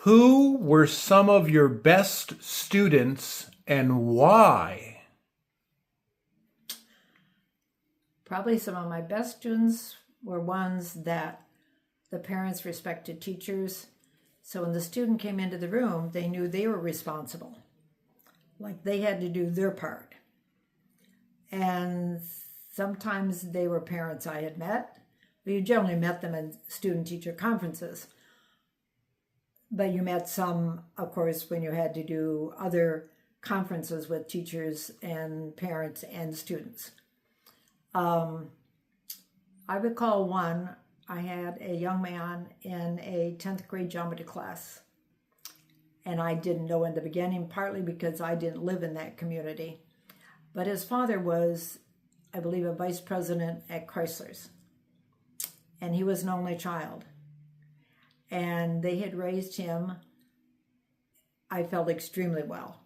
Who were some of your best students and why? Probably some of my best students were ones that the parents respected teachers. So when the student came into the room, they knew they were responsible. Like they had to do their part. And sometimes they were parents I had met. You generally met them in student-teacher conferences. But you met some, of course, when you had to do other conferences with teachers and parents and students. I recall one, I had a young man in a 10th grade geometry class. And I didn't know in the beginning, partly because I didn't live in that community. But his father was, I believe, a vice president at Chrysler's. And he was an only child. And they had raised him, I felt, extremely well.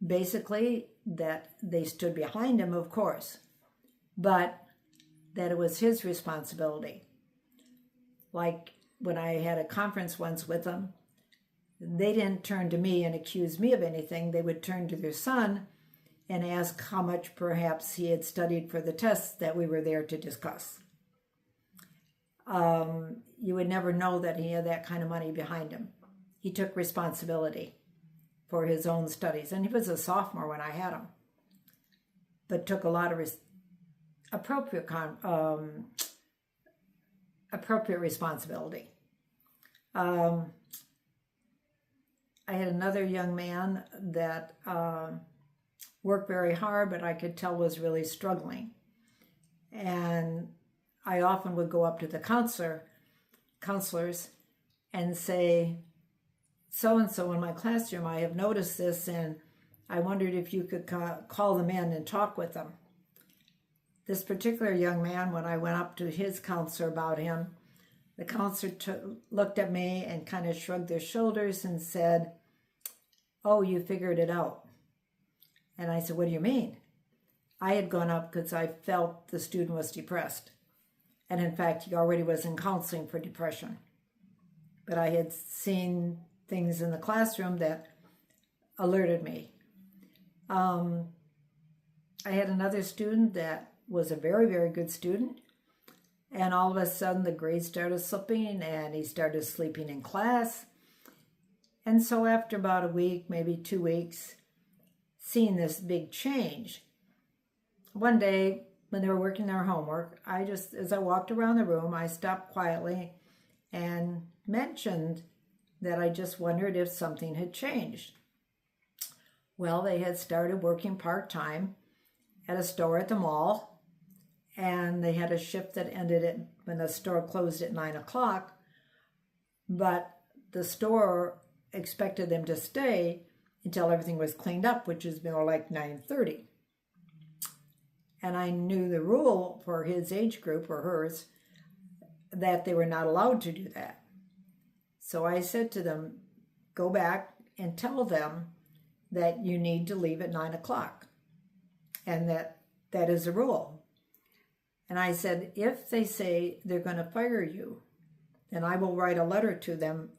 Basically, that they stood behind him, of course, but that it was his responsibility. Like when I had a conference once with them, they didn't turn to me and accuse me of anything. They would turn to their son and ask how much perhaps he had studied for the tests that we were there to discuss. You would never know that he had that kind of money behind him. He took responsibility for his own studies. And he was a sophomore when I had him, but took a lot of appropriate responsibility. I had another young man that worked very hard, but I could tell was really struggling. And I often would go up to the counselors and say, so-and-so in my classroom, I have noticed this, and I wondered if you could call them in and talk with them. This particular young man, when I went up to his counselor about him, the counselor looked at me and kind of shrugged their shoulders and said, "Oh, you figured it out." And I said, "What do you mean?" I had gone up because I felt the student was depressed. And in fact, he already was in counseling for depression. But I had seen things in the classroom that alerted me. I had another student that was a very, very good student. And all of a sudden, the grades started slipping and he started sleeping in class. And so after about a week, maybe 2 weeks, seeing this big change, one day, when they were working their homework, as I walked around the room, I stopped quietly and mentioned that I just wondered if something had changed. Well, they had started working part-time at a store at the mall, and they had a shift that ended when the store closed at 9 o'clock, but the store expected them to stay until everything was cleaned up, which is more like 9:30. And I knew the rule for his age group, or hers, that they were not allowed to do that. So I said to them, go back and tell them that you need to leave at 9 o'clock. And that is a rule. And I said, if they say they're going to fire you, then I will write a letter to them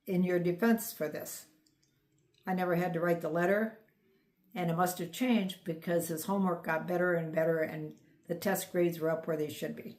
in your defense for this. I never had to write the letter. And it must have changed because his homework got better and better and the test grades were up where they should be.